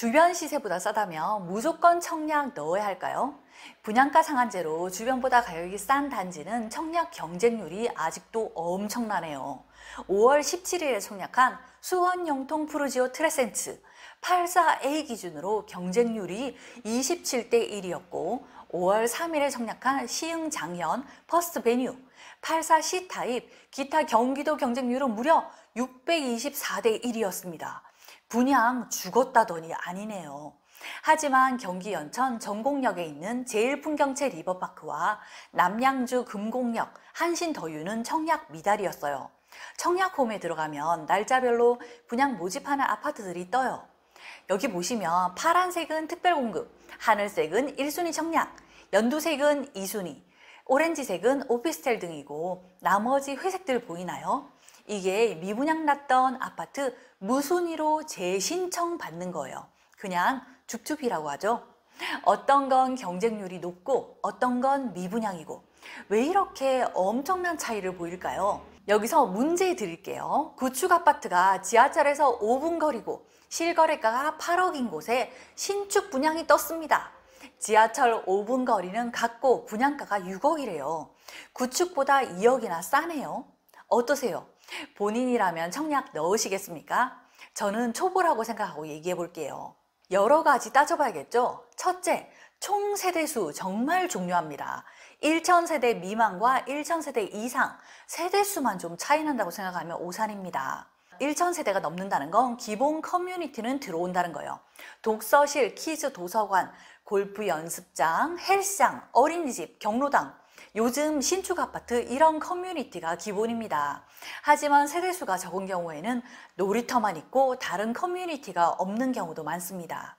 주변 시세보다 싸다면 무조건 청약 넣어야 할까요? 분양가 상한제로 주변보다 가격이 싼 단지는 청약 경쟁률이 아직도 엄청나네요. 5월 17일에 청약한 수원영통 푸르지오 트레센츠 84A 기준으로 경쟁률이 27대 1이었고 5월 3일에 청약한 시흥장현 퍼스트 베뉴 84C 타입 기타 경기도 경쟁률은 무려 624대 1이었습니다. 분양 죽었다더니 아니네요. 하지만 경기 연천 전곡역에 있는 제일풍경채 리버파크와 남양주 금곡역 한신더유는 청약 미달이었어요. 청약홈에 들어가면 날짜별로 분양 모집하는 아파트들이 떠요. 여기 보시면 파란색은 특별공급, 하늘색은 1순위 청약, 연두색은 2순위, 오렌지색은 오피스텔 등이고 나머지 회색들 보이나요? 이게 미분양 났던 아파트 무순위로 재신청 받는 거예요. 그냥 줍줍이라고 하죠. 어떤 건 경쟁률이 높고 어떤 건 미분양이고 왜 이렇게 엄청난 차이를 보일까요? 여기서 문제 드릴게요. 구축 아파트가 지하철에서 5분 거리고 실거래가가 8억인 곳에 신축 분양이 떴습니다. 지하철 5분 거리는 같고 분양가가 6억이래요. 구축보다 2억이나 싸네요. 어떠세요? 본인이라면 청약 넣으시겠습니까? 저는 초보라고 생각하고 얘기해 볼게요. 여러 가지 따져봐야겠죠? 첫째, 총 세대수 정말 중요합니다. 1000세대 미만과 1000세대 이상 세대수만 좀 차이 난다고 생각하면 오산입니다. 1000세대가 넘는다는 건 기본 커뮤니티는 들어온다는 거예요. 독서실, 키즈 도서관, 골프 연습장, 헬스장, 어린이집, 경로당 요즘 신축 아파트 이런 커뮤니티가 기본입니다. 하지만 세대수가 적은 경우에는 놀이터만 있고 다른 커뮤니티가 없는 경우도 많습니다.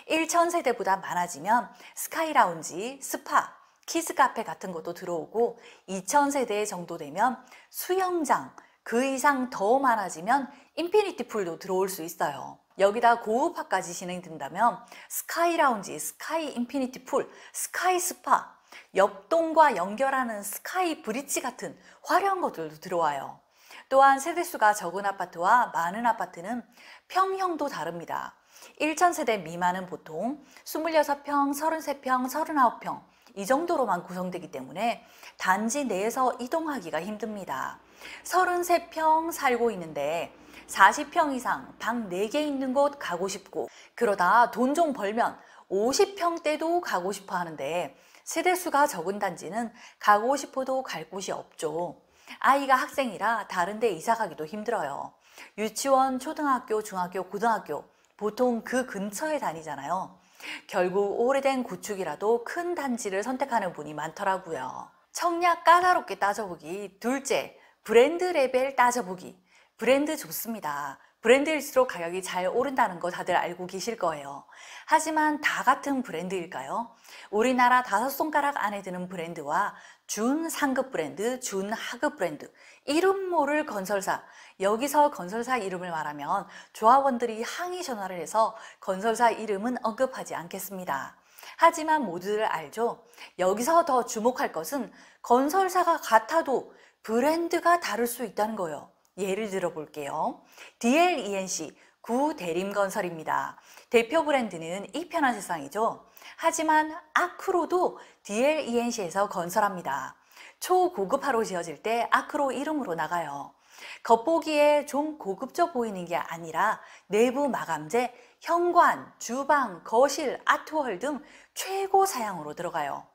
1000세대보다 많아지면 스카이라운지, 스파, 키즈카페 같은 것도 들어오고 2000세대 정도 되면 수영장, 그 이상 더 많아지면 인피니티 풀도 들어올 수 있어요. 여기다 고급화까지 진행된다면 스카이 라운지, 스카이 인피니티 풀, 스카이 스파, 옆동과 연결하는 스카이 브릿지 같은 화려한 것들도 들어와요. 또한 세대수가 적은 아파트와 많은 아파트는 평형도 다릅니다. 1000세대 미만은 보통 26평, 33평, 39평 이 정도로만 구성되기 때문에 단지 내에서 이동하기가 힘듭니다. 33평 살고 있는데 40평 이상 방 4개 있는 곳 가고 싶고 그러다 돈 좀 벌면 50평대도 가고 싶어 하는데 세대수가 적은 단지는 가고 싶어도 갈 곳이 없죠. 아이가 학생이라 다른 데 이사 가기도 힘들어요. 유치원, 초등학교, 중학교, 고등학교 보통 그 근처에 다니잖아요. 결국 오래된 구축이라도 큰 단지를 선택하는 분이 많더라고요. 청약 까다롭게 따져보기. 둘째, 브랜드 레벨 따져보기. 브랜드 좋습니다. 브랜드일수록 가격이 잘 오른다는 거 다들 알고 계실 거예요. 하지만 다 같은 브랜드일까요? 우리나라 5손가락 안에 드는 브랜드와 준상급 브랜드, 준하급 브랜드, 이름 모를 건설사, 여기서 건설사 이름을 말하면 조합원들이 항의 전화를 해서 건설사 이름은 언급하지 않겠습니다. 하지만 모두들 알죠? 여기서 더 주목할 것은 건설사가 같아도 브랜드가 다를 수 있다는 거예요. 예를 들어 볼게요. DLENC, 구대림건설입니다. 대표 브랜드는 이 편한 세상이죠. 하지만 아크로도 DLENC에서 건설합니다. 초고급화로 지어질 때 아크로 이름으로 나가요. 겉보기에 좀 고급져 보이는 게 아니라 내부 마감재, 현관, 주방, 거실, 아트월 등 최고 사양으로 들어가요.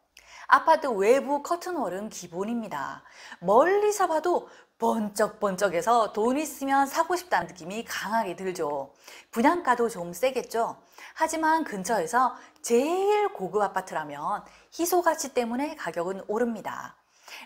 아파트 외부 커튼월은 기본입니다. 멀리서 봐도 번쩍번쩍해서 돈 있으면 사고 싶다는 느낌이 강하게 들죠. 분양가도 좀 세겠죠. 하지만 근처에서 제일 고급 아파트라면 희소가치 때문에 가격은 오릅니다.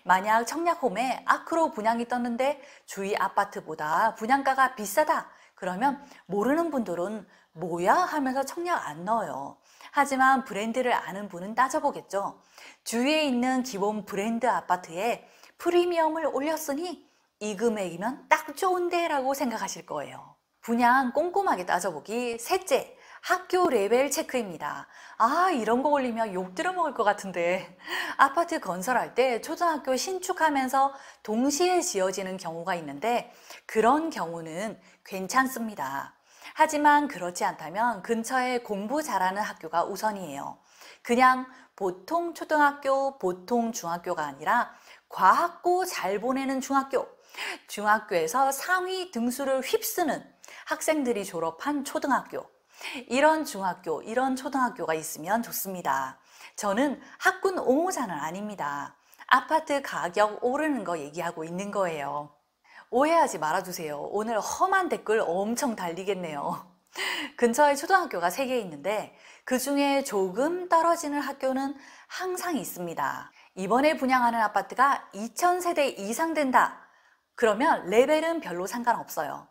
만약 청약홈에 아크로 분양이 떴는데 주위 아파트보다 분양가가 비싸다 그러면 모르는 분들은 뭐야 하면서 청약 안 넣어요. 하지만 브랜드를 아는 분은 따져보겠죠. 주위에 있는 기본 브랜드 아파트에 프리미엄을 올렸으니 이 금액이면 딱 좋은데 라고 생각하실 거예요. 분양 꼼꼼하게 따져보기. 셋째, 학교 레벨 체크입니다. 아, 이런 거 올리면 욕 들어먹을 것 같은데. 아파트 건설할 때 초등학교 신축하면서 동시에 지어지는 경우가 있는데 그런 경우는 괜찮습니다. 하지만 그렇지 않다면 근처에 공부 잘하는 학교가 우선이에요. 그냥 보통 초등학교, 보통 중학교가 아니라 과학고 잘 보내는 중학교, 중학교에서 상위 등수를 휩쓰는 학생들이 졸업한 초등학교, 이런 중학교, 이런 초등학교가 있으면 좋습니다. 저는 학군 옹호자는 아닙니다. 아파트 가격 오르는 거 얘기하고 있는 거예요. 오해하지 말아주세요. 오늘 험한 댓글 엄청 달리겠네요. 근처에 초등학교가 3개 있는데 그 중에 조금 떨어지는 학교는 항상 있습니다. 이번에 분양하는 아파트가 2000세대 이상 된다. 그러면 레벨은 별로 상관없어요.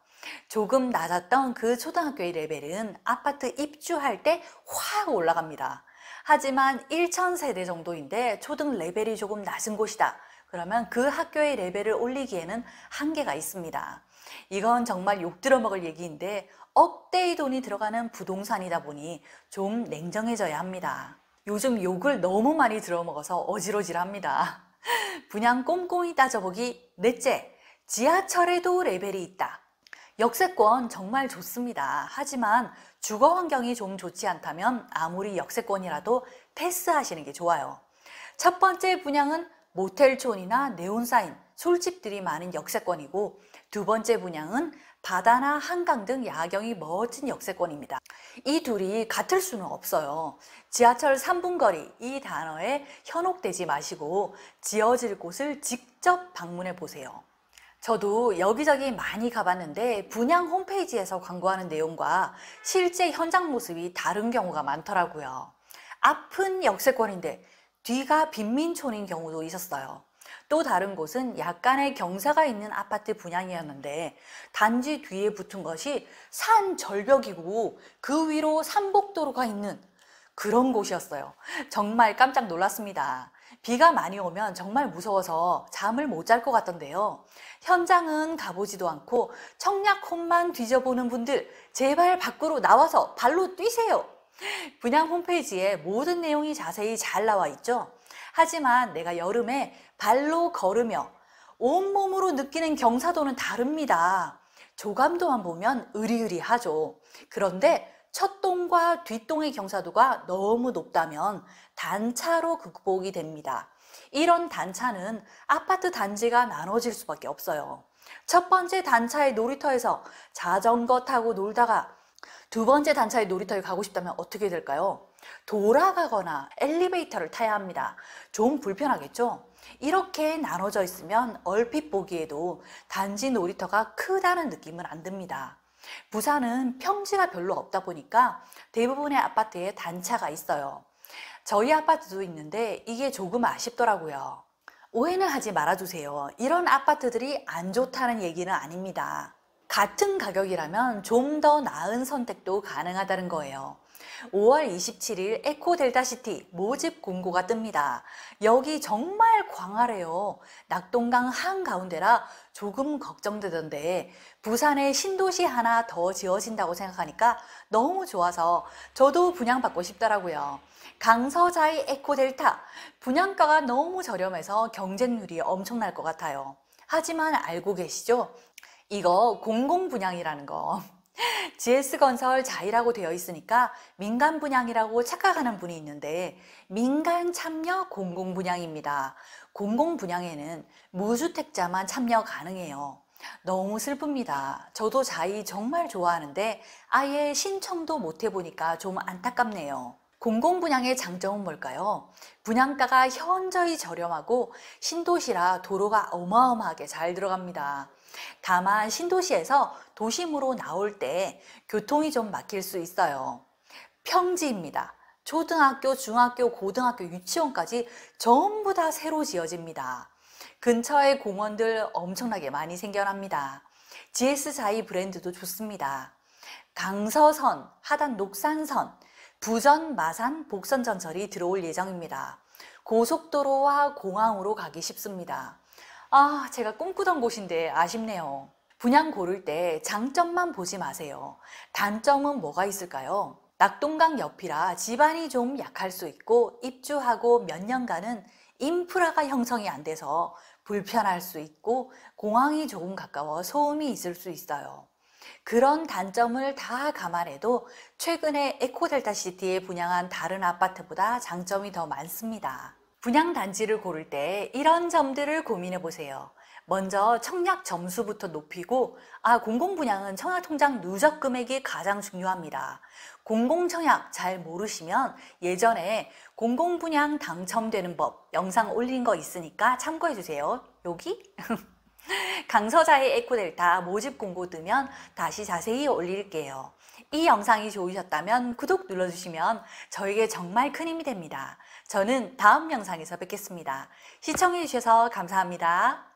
조금 낮았던 그 초등학교의 레벨은 아파트 입주할 때 확 올라갑니다. 하지만 1000세대 정도인데 초등 레벨이 조금 낮은 곳이다. 그러면 그 학교의 레벨을 올리기에는 한계가 있습니다. 이건 정말 욕 들어먹을 얘기인데 억대의 돈이 들어가는 부동산이다 보니 좀 냉정해져야 합니다. 요즘 욕을 너무 많이 들어먹어서 어지러질합니다. 분양 꼼꼼히 따져보기 넷째, 지하철에도 레벨이 있다. 역세권 정말 좋습니다. 하지만 주거 환경이 좀 좋지 않다면 아무리 역세권이라도 패스하시는 게 좋아요. 첫 번째 분양은 모텔촌이나 네온사인, 술집들이 많은 역세권이고 두 번째 분양은 바다나 한강 등 야경이 멋진 역세권입니다. 이 둘이 같을 수는 없어요. 지하철 3분 거리 이 단어에 현혹되지 마시고 지어질 곳을 직접 방문해 보세요. 저도 여기저기 많이 가봤는데 분양 홈페이지에서 광고하는 내용과 실제 현장 모습이 다른 경우가 많더라고요. 앞은 역세권인데 뒤가 빈민촌인 경우도 있었어요. 또 다른 곳은 약간의 경사가 있는 아파트 분양이었는데 단지 뒤에 붙은 것이 산 절벽이고 그 위로 산복도로가 있는 그런 곳이었어요. 정말 깜짝 놀랐습니다. 비가 많이 오면 정말 무서워서 잠을 못 잘 것 같던데요. 현장은 가보지도 않고 청약홈만 뒤져보는 분들 제발 밖으로 나와서 발로 뛰세요. 분양 홈페이지에 모든 내용이 자세히 잘 나와 있죠. 하지만 내가 여름에 발로 걸으며 온몸으로 느끼는 경사도는 다릅니다. 조감도만 보면 으리으리하죠. 그런데 첫 동과 뒷동의 경사도가 너무 높다면 단차로 극복이 됩니다. 이런 단차는 아파트 단지가 나눠질 수밖에 없어요. 첫 번째 단차의 놀이터에서 자전거 타고 놀다가 두 번째 단차의 놀이터에 가고 싶다면 어떻게 될까요? 돌아가거나 엘리베이터를 타야 합니다. 좀 불편하겠죠? 이렇게 나눠져 있으면 얼핏 보기에도 단지 놀이터가 크다는 느낌은 안 듭니다. 부산은 평지가 별로 없다 보니까 대부분의 아파트에 단차가 있어요. 저희 아파트도 있는데 이게 조금 아쉽더라고요. 오해는 하지 말아주세요. 이런 아파트들이 안 좋다는 얘기는 아닙니다. 같은 가격이라면 좀 더 나은 선택도 가능하다는 거예요. 5월 27일 에코델타시티 모집 공고가 뜹니다. 여기 정말 광활해요. 낙동강 한가운데라 조금 걱정되던데 부산에 신도시 하나 더 지어진다고 생각하니까 너무 좋아서 저도 분양받고 싶더라고요. 강서자이 에코델타 분양가가 너무 저렴해서 경쟁률이 엄청날 것 같아요. 하지만 알고 계시죠? 이거 공공분양이라는 거. GS건설 자이라고 되어 있으니까 민간 분양이라고 착각하는 분이 있는데 민간 참여 공공분양입니다. 공공분양에는 무주택자만 참여 가능해요. 너무 슬픕니다. 저도 자이 정말 좋아하는데 아예 신청도 못 해보니까 좀 안타깝네요. 공공분양의 장점은 뭘까요? 분양가가 현저히 저렴하고 신도시라 도로가 어마어마하게 잘 들어갑니다. 다만 신도시에서 도심으로 나올 때 교통이 좀 막힐 수 있어요. 평지입니다. 초등학교, 중학교, 고등학교, 유치원까지 전부 다 새로 지어집니다. 근처에 공원들 엄청나게 많이 생겨납니다. GS자이 브랜드도 좋습니다. 강서선, 하단 녹산선, 부전, 마산, 복선 전철이 들어올 예정입니다. 고속도로와 공항으로 가기 쉽습니다. 제가 꿈꾸던 곳인데 아쉽네요. 분양 고를 때 장점만 보지 마세요. 단점은 뭐가 있을까요? 낙동강 옆이라 집안이 좀 약할 수 있고 입주하고 몇 년간은 인프라가 형성이 안 돼서 불편할 수 있고 공항이 조금 가까워 소음이 있을 수 있어요. 그런 단점을 다 감안해도 최근에 에코델타시티에 분양한 다른 아파트보다 장점이 더 많습니다. 분양 단지를 고를 때 이런 점들을 고민해 보세요. 먼저 청약 점수부터 높이고, 공공분양은 청약통장 누적 금액이 가장 중요합니다. 공공청약 잘 모르시면 예전에 공공분양 당첨되는 법 영상 올린 거 있으니까 참고해 주세요. 여기? 강서자의 에코델타 모집 공고 뜨면 다시 자세히 올릴게요. 이 영상이 좋으셨다면 구독 눌러주시면 저에게 정말 큰 힘이 됩니다. 저는 다음 영상에서 뵙겠습니다. 시청해주셔서 감사합니다.